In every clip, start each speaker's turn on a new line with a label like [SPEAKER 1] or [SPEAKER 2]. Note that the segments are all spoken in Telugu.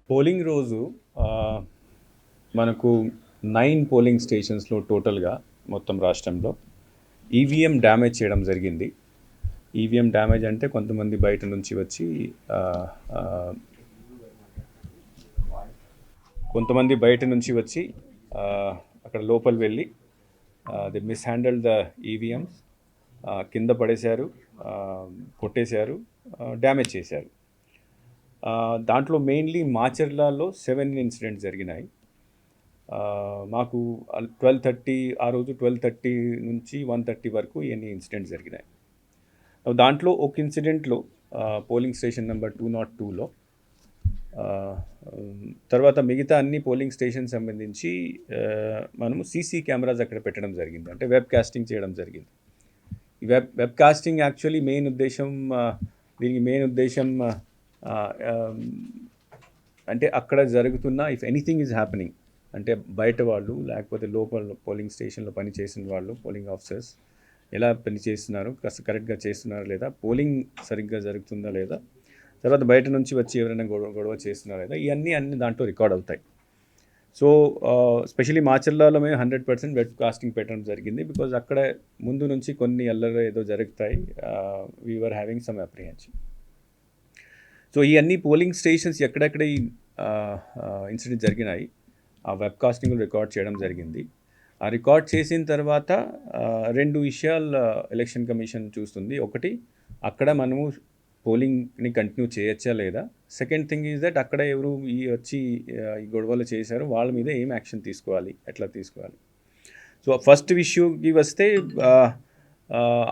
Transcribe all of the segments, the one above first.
[SPEAKER 1] పోలింగ్ రోజు మనకు 9 పోలింగ్ స్టేషన్స్లో టోటల్గా మొత్తం రాష్ట్రంలో ఈవీఎం డ్యామేజ్ చేయడం జరిగింది. ఈవీఎం డ్యామేజ్ అంటే కొంతమంది బయట నుంచి వచ్చి ఆ, ఆ, కొంతమంది బయట నుంచి వచ్చి ఆ, అక్కడ లోపల వెళ్ళి ది మిస్హ్యాండిల్ ద ఈవీఎంస్, కింద పడేశారు, ఆ, కొట్టేశారు, డ్యామేజ్ చేశారు. దాంట్లో మెయిన్లీ మాచర్లలో 7 ఇన్సిడెంట్స్ జరిగినాయి. మాకు 12:30 ఆ రోజు 12:30 నుంచి 1:30 వరకు ఎన్ని ఇన్సిడెంట్స్ జరిగినాయి. దాంట్లో ఒక ఇన్సిడెంట్లో పోలింగ్ స్టేషన్ నెంబర్ 202లో తర్వాత మిగతా అన్ని పోలింగ్ స్టేషన్ సంబంధించి మనము సీసీ కెమెరాస్ అక్కడ పెట్టడం జరిగింది, అంటే వెబ్ కాస్టింగ్ చేయడం జరిగింది. ఈ వెబ్ కాస్టింగ్ యాక్చువల్లీ దీనికి మెయిన్ ఉద్దేశం అంటే అక్కడ జరుగుతున్న ఇఫ్ ఎనీథింగ్ ఈజ్ హ్యాపెనింగ్, అంటే బయట వాళ్ళు లేకపోతే లోపల పోలింగ్ స్టేషన్లో పనిచేసిన వాళ్ళు, పోలింగ్ ఆఫీసర్స్ ఎలా పనిచేస్తున్నారు, కరెక్ట్గా చేస్తున్నారా లేదా, పోలింగ్ సరిగ్గా జరుగుతుందా లేదా, తర్వాత బయట నుంచి వచ్చి ఎవరైనా గొడవ చేస్తున్నారా లేదా, ఇవన్నీ దాంట్లో రికార్డ్ అవుతాయి. సో స్పెషలీ మాచర్లలో మేము 100% వెబ్ కాస్టింగ్ పెట్టడం జరిగింది. బికాజ్ అక్కడ ముందు నుంచి కొన్ని అల్లరి ఏదో జరుగుతాయి, we're having some apprehension. So ఈ అన్ని పోలింగ్ స్టేషన్స్ ఎక్కడెక్కడ ఈ ఇన్సిడెంట్ జరిగినాయి ఆ వెబ్ కాస్టింగ్ రికార్డ్ చేయడం జరిగింది. ఆ రికార్డ్ చేసిన తర్వాత రెండు విషయాలు ఎలక్షన్ కమిషన్ చూస్తుంది. ఒకటి, అక్కడ మనము పోలింగ్ని కంటిన్యూ చేయొచ్చా లేదా. సెకండ్ థింగ్ ఈజ్ దట్ అక్కడ ఎవరు వచ్చి ఈ గొడవలు చేశారు వాళ్ళ మీద ఏం యాక్షన్ తీసుకోవాలి, ఎట్లా తీసుకోవాలి. సో ఫస్ట్ ఇష్యూకి వస్తే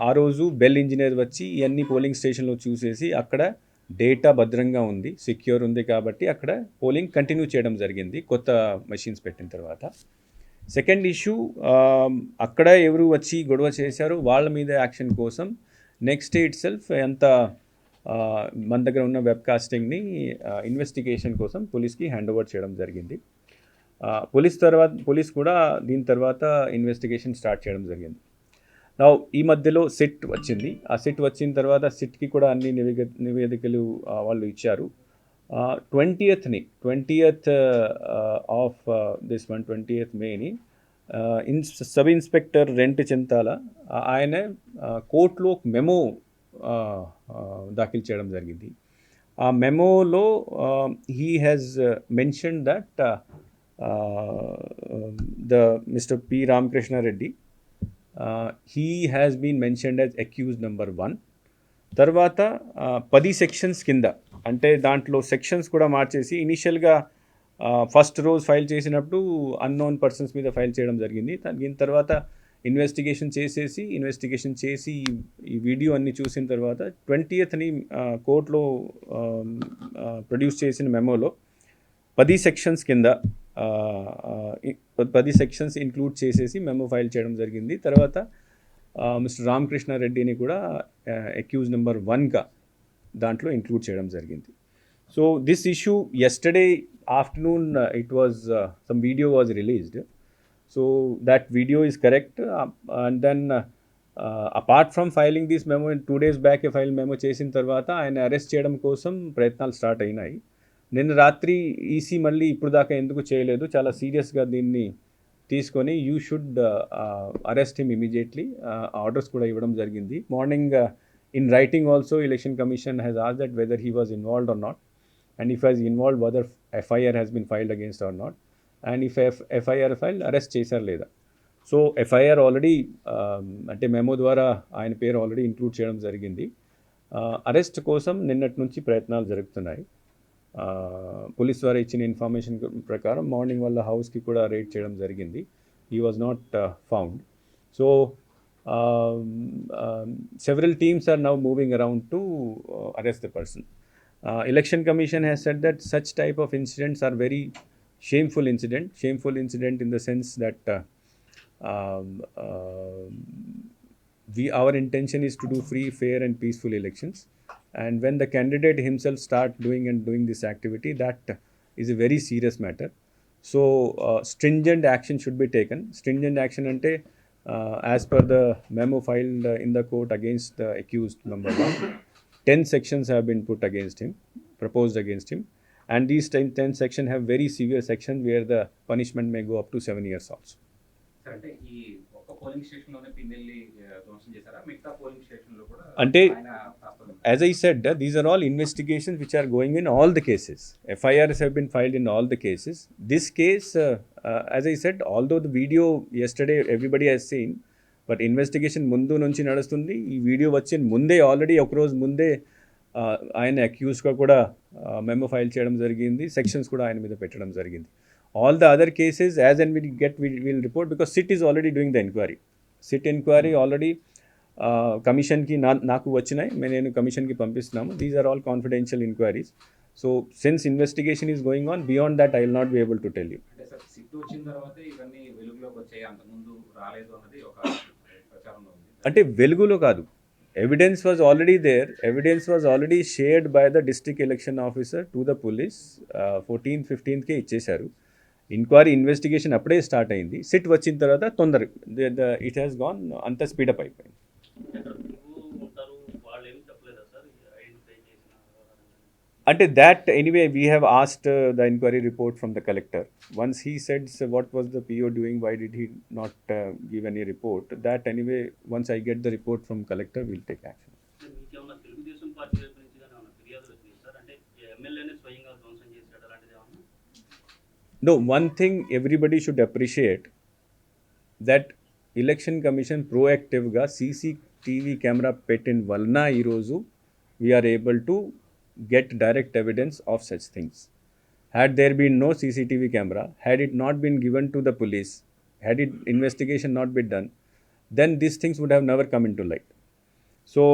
[SPEAKER 1] ఆ రోజు బెల్ ఇంజనీర్ వచ్చి ఇవన్నీ పోలింగ్ స్టేషన్లో చూసేసి అక్కడ డేటా భద్రంగా ఉంది, సెక్యూర్ ఉంది కాబట్టి అక్కడ పోలింగ్ కంటిన్యూ చేయడం జరిగింది కొత్త మెషిన్స్ పెట్టిన తర్వాత. సెకండ్ ఇష్యూ, అక్కడ ఎవరు వచ్చి గొడవ చేశారో వాళ్ళ మీద యాక్షన్ కోసం నెక్స్ట్ డే ఇట్ సెల్ఫ్ మన దగ్గర ఉన్న వెబ్ కాస్టింగ్ని ఇన్వెస్టిగేషన్ కోసం పోలీస్కి హ్యాండ్ ఓవర్ చేయడం జరిగింది. పోలీస్ కూడా దీని తర్వాత ఇన్వెస్టిగేషన్ స్టార్ట్ చేయడం జరిగింది. ఈ మధ్యలో సిట్ వచ్చింది. ఆ సిట్ వచ్చిన తర్వాత సిట్కి కూడా అన్ని నివేదికలు వాళ్ళు ఇచ్చారు. 20th ఆఫ్ దిస్ 20th మేని సబ్ ఇన్స్పెక్టర్ రెంట్ చింతాల ఆయన కోర్టులో మెమో దాఖలు చేయడం జరిగింది. ఆ మెమోలో he has mention that the mister P Ramakrishna Reddy he has been mentioned as accused number 1. తర్వాత 10 సెక్షన్స్ కింద, అంటే దాంట్లో సెక్షన్స్ కూడా మార్చేసి ఇనిషియల్గా ఫస్ట్ రోజు ఫైల్ చేసినప్పుడు అన్నోన్ పర్సన్స్ మీద ఫైల్ చేయడం జరిగింది. దీని తర్వాత ఇన్వెస్టిగేషన్ చేసి ఈ వీడియో అన్ని చూసిన తర్వాత 20th కోర్టులో ప్రొడ్యూస్ చేసిన మెమోలో 10 సెక్షన్స్ కింద 10 సెక్షన్స్ ఇంక్లూడ్ చేసేసి మెమో ఫైల్ చేయడం జరిగింది. తర్వాత మిస్టర్ రామకృష్ణారెడ్డిని కూడా అక్యూజ్ నెంబర్ 1గా దాంట్లో ఇంక్లూడ్ చేయడం జరిగింది. So this issue yesterday afternoon it was some video was released. So that video is correct. And then apart from filing this memo 2 days back file memo చేసిన తర్వాత ఆయన అరెస్ట్ చేయడం కోసం ప్రయత్నాలు స్టార్ట్ అయినాయి. నిన్న రాత్రి ఈసీ మళ్ళీ ఇప్పుడు దాకా ఎందుకు చేయలేదు, చాలా సీరియస్గా దీన్ని తీసుకొని you should arrest him immediately orders కూడా ఇవ్వడం జరిగింది. Morning in writing also election commission has asked that whether he was involved or not, and if has involved whether FIR has been filed against or not, and if FIR file arrest చేశారు లేదా. సో ఎఫ్ఐఆర్ ఆల్రెడీ అంటే మెమో ద్వారా ఆయన పేరు ఆల్రెడీ ఇంక్లూడ్ చేయడం జరిగింది. అరెస్ట్ కోసం నిన్నటి నుంచి ప్రయత్నాలు జరుగుతున్నాయి. పోలీస్ ద్వారా ఇచ్చిన ఇన్ఫర్మేషన్ ప్రకారం మార్నింగ్ వాళ్ళ హౌస్కి కూడా రేడ్ చేయడం జరిగింది. He was not found. So several teams are now moving around to arrest the person. Election Commission has said that such type of incidents are very shameful incident in the sense that our intention is to do free, fair and peaceful elections, and when the candidate himself start doing this activity, that is a very serious matter. So stringent action should be taken. Stringent action ante as per the memo filed in the court against the accused number 1, 10 sections have been proposed against him, And these 10 section have very severe section where the punishment may go up to 7 years also.
[SPEAKER 2] Sir అంటే ఈ ఒక్క పోలింగ్ స్టేషన్లోనే పిన్నెల్లి ధ్వంసం చేశారా మిగతా పోలింగ్ స్టేషన్లో కూడా
[SPEAKER 1] అంటే
[SPEAKER 2] ఆయన హస్తం ఉందా?
[SPEAKER 1] as I said, these are all investigations which are going in all the cases. FIRs have been filed in all the cases. This case, as I said, although the video yesterday everybody has seen, but investigation ముందు నుంచి నడుస్తుంది. ఈ వీడియో వచ్చిన ముందే ఆల్రెడీ ఒక రోజు ముందే ఆయన అక్యూజ్గా కూడా మెమో ఫైల్ చేయడం జరిగింది, సెక్షన్స్ కూడా ఆయన మీద పెట్టడం జరిగింది. All the other cases as and will report because SIT is already doing the enquiry. SIT enquiry already కమిషన్కి నాకు వచ్చినాయి, నేను కమిషన్కి పంపిస్తున్నాము. These are all confidential enquiries. So since investigation is going on, beyond that I will not be able to tell you.
[SPEAKER 2] అంటే సార్ సిట్ వచ్చిన తర్వాత ఇవన్నీ వెలుగులోకి వచ్చాయి, అంతకుముందు రాలేదు అన్నది ఒక ప్రచారంలో ఉంది.
[SPEAKER 1] అంటే వెలుగులో కాదు, evidence was already there. Evidence was already shared by the district election officer to the police. 14th 15th ఇచ్చేశారు. ఎంక్వైరీ ఇన్వెస్టిగేషన్ అప్పుడే స్టార్ట్ అయింది. సిట్ వచ్చిన తర్వాత తొందర ఇట్ హ్యాస్ గాన్, అంత స్పీడప్ అయిపోయింది. అంటే that anyway we have asked the inquiry report from the collector. Once he said what was the PO doing, why did he not give any report, that anyway once I get the report from collector we'll take action.
[SPEAKER 3] మీకేమన్నా తెలుగుదేశం పార్టీ వైపు నుంచి కానీ ఏమన్నా ఫిర్యాదులు వచ్చినాయి సార్? అంటే ఎమ్మెల్యేనే స్వయంగా ధ్వంసం చేశాడు అలాంటిది ఏమన్నా?
[SPEAKER 1] No, one thing everybody should appreciate, that election commission proactiveగా CCTV camera పెట్టిన వలన ఈరోజు we are able to get direct evidence of such things. Had there been no CCTV camera, had it not been given to the police, had it investigation not been done, then these things would have never come into light. So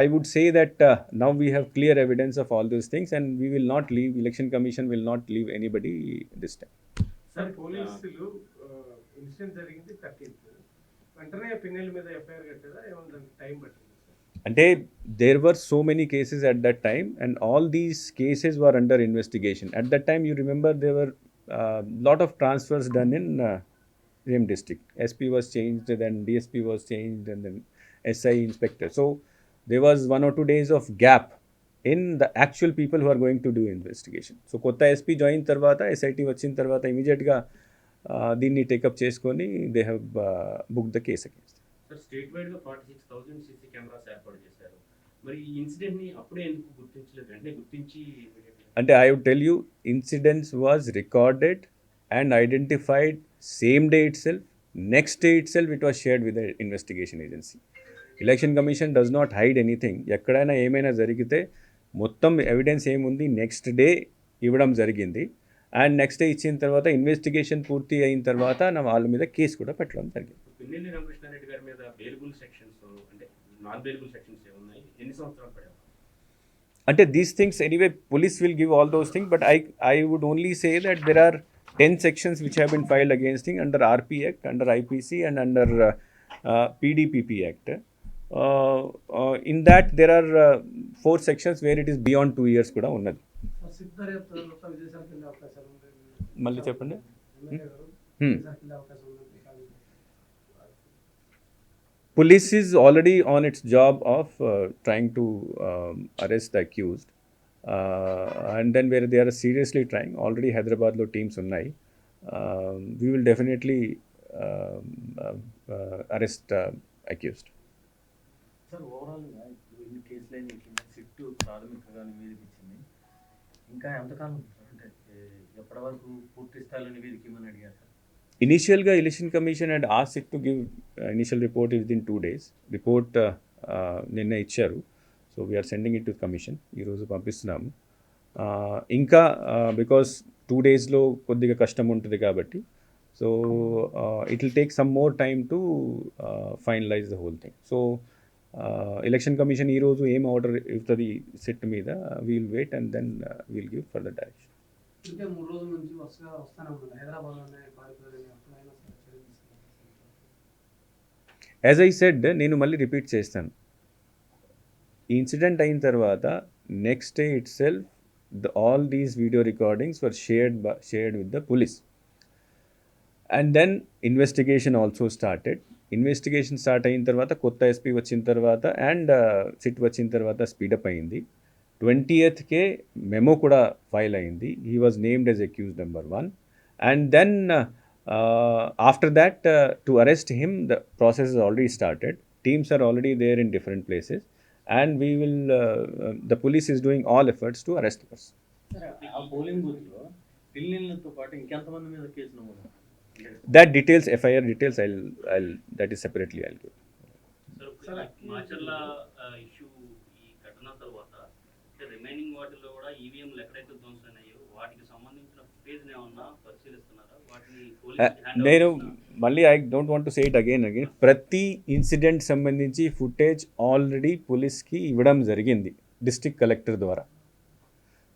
[SPEAKER 1] I would say that now we have clear evidence of all those things and we will not leave, election commission will not leave anybody this time.
[SPEAKER 4] Sir పోలీసులు ఇన్సిడెంట్ జరిగింది 13th, వెంటనే పిన్నెల మీద ఎఫ్ఐఆర్ కట్టారా, ఏమన్నా టైం పట్టింది?
[SPEAKER 1] అంటే there were so many cases at that time and all these cases were under investigation. At that time you remember there were lot of transfers done in same district. SP was changed, then DSP was changed and then SI inspector. So there was 1 or 2 days of gap in the actual people who are going to do investigation. So కొత్త SP జాయిన్ తర్వాత SIT వచ్చిన తర్వాత ఇమీడియట్గా దీన్ని టేకప్ చేసుకొని they have book the case against.
[SPEAKER 5] Sir state వైడ్గా 46,000 సీసీ కెమెరాస్ ఏర్పాటు చేశారు. మరి ఈ ఇన్సిడెంట్ని అప్పుడే ఎందుకు గుర్తించలేదు? వెంటనే గుర్తించి
[SPEAKER 1] అంటే I would tell you, incidents was recorded and identified same day itself. Next day itself it was shared with the investigation agency. Election commission does not hide anything. ఎక్కడైనా ఏమైనా జరిగితే మొత్తం ఎవిడెన్స్ ఏముంది నెక్స్ట్ డే ఇవ్వడం జరిగింది. అండ్ నెక్స్ట్ డే ఇచ్చిన తర్వాత ఇన్వెస్టిగేషన్ పూర్తి అయిన తర్వాత వాళ్ళ మీద కేసు కూడా పెట్టడం జరిగింది.
[SPEAKER 5] పిన్నెల్లి రామకృష్ణారెడ్డి గారి మీద బెయిలబుల్ సెక్షన్స్ అంటే నాన్ బెయిలబుల్ సెక్షన్స్ ఏమున్నాయి, ఎన్ని సంవత్సరాలు పడాయి?
[SPEAKER 1] అంటే these things anyway police will give all those things, but I would only say that there are 10 sections which have been filed against him under RP Act, under IPC and under PDPP Act. In that there are 4 sections where it is beyond 2 years కూడా ఉన్నది. మళ్ళీ చెప్పండి. Police is already on its job of trying to arrest the accused, and then where they are seriously trying, already Hyderabad lo teams unnai. We will definitely arrest accused.
[SPEAKER 6] Sir ఓవరాల్గా ఇప్పుడు ఇన్ని కేసులైన సిట్టు ప్రాథమికంగా నివేదించింది, ఇంకా ఎంతకాలం అంటే ఎప్పటి వరకు పూర్తి స్థాయిలో నివేదిక ఇవ్వమని అడిగారు సార్?
[SPEAKER 1] ఇనిషియల్గా election commission had asked it to give initial report within 2 days. Report నిన్న ఇచ్చారు. So we're sending it to commission. ఈరోజు పంపిస్తున్నాము. ఇంకా బికాస్ 2 daysలో కొద్దిగా కష్టం ఉంటుంది కాబట్టి, so it will take some more time to finalise the whole thing. So election commission ఈరోజు ఏం ఆర్డర్ ఇస్తుంది సెట్ మీద, we'll wait and then we'll give further direction.
[SPEAKER 4] ఇంకా 3 రోజుల నుంచి వస్తానే ఉన్నారు హైదరాబాద్లోనే పారిపోయారని అప్పుడైనా
[SPEAKER 1] యాజ్ ఐ సెడ్, నేను మళ్ళీ రిపీట్ చేస్తాను, ఈ ఇన్సిడెంట్ అయిన తర్వాత next day itself all these video recordings were shared with the police. And then investigation also started. Investigation start అయిన తర్వాత కొత్త ఎస్పీ వచ్చిన తర్వాత అండ్ సిట్ వచ్చిన తర్వాత స్పీడప్ అయింది. 20కే మెమో కూడా ఫైల్ అయింది. He was named as accused number 1 and then after that to arrest him the process is already started. Teams are already there in different places and we will the police is doing all efforts to arrest the person.
[SPEAKER 6] ఆ పోలింగ్ బూత్లో పిల్లలతో పాటు ఇంకెంతమంది మీద కేసు నమోదు?
[SPEAKER 1] That details, FIR details, that is separately I'll give.
[SPEAKER 3] Sir Macherla issue ఈ ఘటన తర్వాత రిమైనింగ్ వాటిలో కూడా ఈవీఎంలు ఎక్కడైతే ధ్వంసమైనాయో వాటికి సంబంధించిన ఫుటేజ్ ఏమన్నా పరిశీలిస్తున్నారా? వాటిని
[SPEAKER 1] నేను మళ్ళీ I don't want to say it again ప్రతి ఇన్సిడెంట్ సంబంధించి ఫుటేజ్ ఆల్రెడీ పోలీస్కి ఇవ్వడం జరిగింది డిస్ట్రిక్ట్ కలెక్టర్ ద్వారా.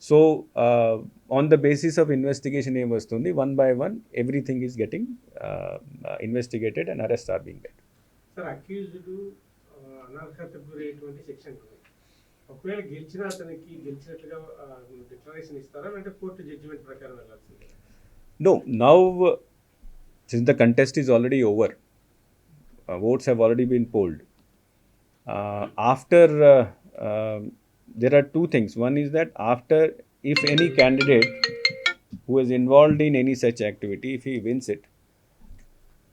[SPEAKER 1] So on the basis of investigation ఏం వస్తుంది, 1 by 1 everything is getting investigated and arrest are being made.
[SPEAKER 4] Sir accused అనర్హతకు గురైనటువంటి సెక్షన్ 2 ఒకవేళ గెలిచిన అతనికి గెలిచినట్లుగా డిక్లరేషన్ ఇస్తారా అంటే కోర్టు జడ్జిమెంట్ ప్రకారం వెళ్ళాల్సిందే?
[SPEAKER 1] No, now since the contest is already over, votes have already been polled. There are two things. One is that after, if any candidate who is involved in any such activity, if he wins it,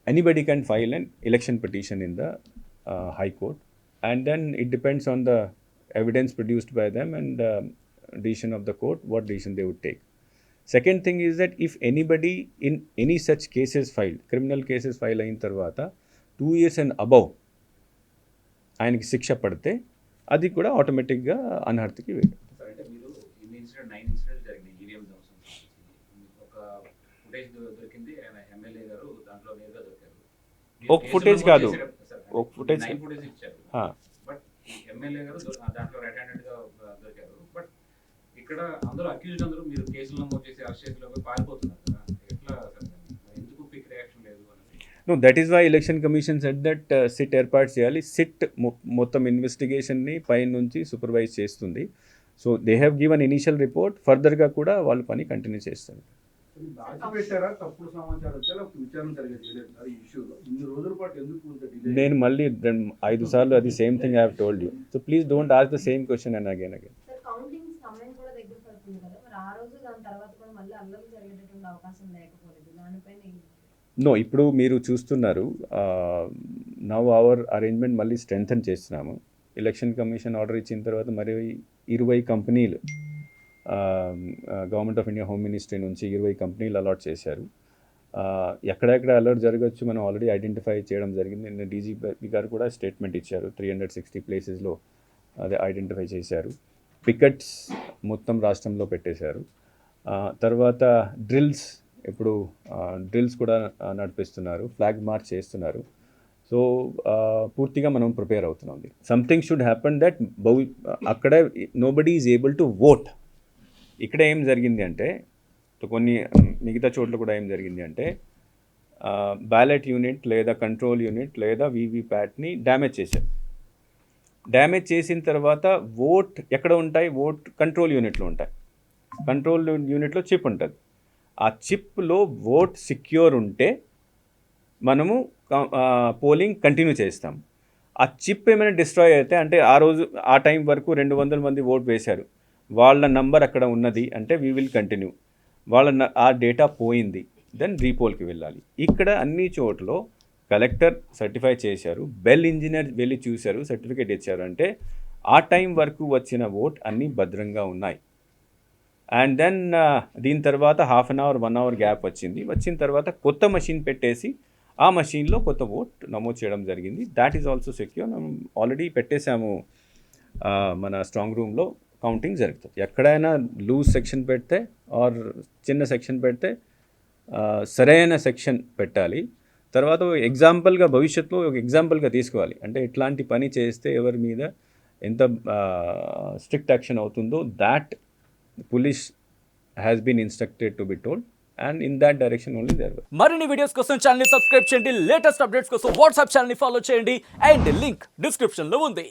[SPEAKER 1] anybody can file an election petition in the High Court, and then it depends on the evidence produced by them and decision of the court, what decision they would take. Second thing is that if anybody in any such cases filed, criminal cases file అయిన తర్వాత 2 years and above ఆయనకి శిక్ష పడితే అది కూడా ఆటోమేటిక్గా అనర్హతకి వేయడం.
[SPEAKER 2] సార్ అంటే మీరు ఇన్ని ఇన్సిడెంట్ 9 ఇన్సిడెంట్స్ జరిగినాయి ఈవీఎం ధ్వంసం సంబంధించి. ఒక ఫుటేజ్ దొరికింది, ఆయన ఎమ్మెల్యే గారు దాంట్లో నేరుగా దొరికారు.
[SPEAKER 1] ఒక ఫుటేజ్ కాదు, ఒక ఫుటేజ్
[SPEAKER 2] ఫుటేజ్ ఇచ్చారు, బట్ ఎమ్మెల్యే గారు దాంట్లో రెడ్ హ్యాండెడ్గా దొరికారు. బట్ ఇక్కడ అందరూ అక్యూజ్డ్ అందరూ మీరు కేసులు నమోదు చేసి అరెస్ట్ చేసి పారిపోతున్నారు కదా, ఎట్లా సార్ ఎందుకు క్విక్ రియాక్షన్ లేదు అనేది?
[SPEAKER 1] No, that is why election commission said that SIT ఏర్పాటు చేయాలి. సిట్ మొత్తం ఇన్వెస్టిగేషన్ని పై నుంచి సూపర్వైజ్ చేస్తుంది. So they have given initial report, ఫర్దర్గా కూడా వాళ్ళు పని కంటిన్యూ చేస్తారు.
[SPEAKER 7] దాచిపెట్టారా తప్పుడు సమాచారం వచ్చా లేకపోతే విచారణ జరిగేది సార్ ఈ ఇష్యూలో? ఇన్ని రోజుల పాటు ఎందుకు ఇంత డిలే?
[SPEAKER 1] నేను మళ్ళీ 5 సార్లు అది same thing I have told you. So please don't ask the same question and again.
[SPEAKER 8] Sir counting సమయం కూడా దగ్గర పడుతుంది కదా, మరి ఆ రోజు దాని తర్వాత కూడా మళ్ళీ అల్లర్లు జరిగేటటువంటి అవకాశం లేకపోలేదు, దానిపైన
[SPEAKER 1] నో, ఇప్పుడు మీరు చూస్తున్నారు నవ్ అవర్ అరేంజ్మెంట్ మళ్ళీ స్ట్రెంథన్ చేస్తున్నాము. ఎలక్షన్ కమిషన్ ఆర్డర్ ఇచ్చిన తర్వాత మరి 20 కంపెనీలు government of India home ministry నుంచి 20 కంపెనీలు అలాట్ చేశారు. ఎక్కడెక్కడ అలర్ట్ జరగచ్చు మనం ఆల్రెడీ ఐడెంటిఫై చేయడం జరిగింది. నిన్న డీజీపీ గారు కూడా స్టేట్మెంట్ ఇచ్చారు, 360 ప్లేసెస్లో అదే ఐడెంటిఫై చేశారు. పికెట్స్ మొత్తం రాష్ట్రంలో పెట్టేశారు. తర్వాత డ్రిల్స్, ఇప్పుడు డ్రిల్స్ కూడా నడిపిస్తున్నారు, ఫ్లాగ్ మార్చ్ చేస్తున్నారు. సో పూర్తిగా మనం ప్రిపేర్ అవుతున్నాం. సంథింగ్ షుడ్ హ్యాపన్ దట్ అక్కడ nobody is able to vote. ఇక్కడ ఏం జరిగింది అంటే, కొన్ని మిగతా చోట్ల కూడా ఏం జరిగింది అంటే బ్యాలెట్ యూనిట్ లేదా కంట్రోల్ యూనిట్ లేదా వీవీప్యాట్ని డ్యామేజ్ చేశారు. డ్యామేజ్ చేసిన తర్వాత ఓట్ ఎక్కడ ఉంటాయి? ఓట్ కంట్రోల్ యూనిట్లో ఉంటాయి. కంట్రోల్ యూనిట్లో చిప్ ఉంటుంది. ఆ చిప్లో ఓట్ సెక్యూర్ ఉంటే మనము పోలింగ్ కంటిన్యూ చేస్తాం. ఆ చిప్ ఏమైనా డిస్ట్రాయ్ అయితే, అంటే ఆ రోజు ఆ టైం వరకు 200 మంది ఓట్ వేశారు, వాళ్ళ నంబర్ అక్కడ ఉన్నది అంటే వీ విల్ కంటిన్యూ. ఆ డేటా పోయింది, దెన్ రీపోల్కి వెళ్ళాలి. ఇక్కడ అన్ని చోట్ల కలెక్టర్ సర్టిఫై చేశారు, బెల్ ఇంజనీర్ వెళ్ళి చూశారు, సర్టిఫికేట్ ఇచ్చారు. అంటే ఆ టైం వరకు వచ్చిన ఓట్ అన్నీ భద్రంగా ఉన్నాయి. అండ్ దెన్ దీని తర్వాత 1/2 అవర్ 1 అవర్ గ్యాప్ వచ్చిన తర్వాత కొత్త మషిన్ పెట్టేసి ఆ మషీన్లో కొత్త ఓట్ నమోదు చేయడం జరిగింది. That is also secure. మనం ఆల్రెడీ పెట్టేశాము మన స్ట్రాంగ్ రూమ్లో. కౌంటింగ్ జరుగుతుంది. ఎక్కడైనా లూజ్ సెక్షన్ పెడితే ఆర్ చిన్న సెక్షన్ పెడితే సరైన సెక్షన్ పెట్టాలి. తర్వాత ఎగ్జాంపుల్గా భవిష్యత్తులో ఒక ఎగ్జాంపుల్గా తీసుకోవాలి. అంటే ఇట్లాంటి పని చేస్తే ఎవరి మీద ఎంత స్ట్రిక్ట్ యాక్షన్ అవుతుందో that police has been instructed to be told, and in that direction only there were.
[SPEAKER 9] మరిన్ని వీడియోస్ కోసం ఛానల్ ని సబ్స్క్రైబ్ చేయండి, లేటెస్ట్ అప్డేట్స్ కోసం వాట్సాప్ ఛానల్ ని ఫాలో చేయండి, అండ్ లింక్ డిస్క్రిప్షన్ లో ఉంది.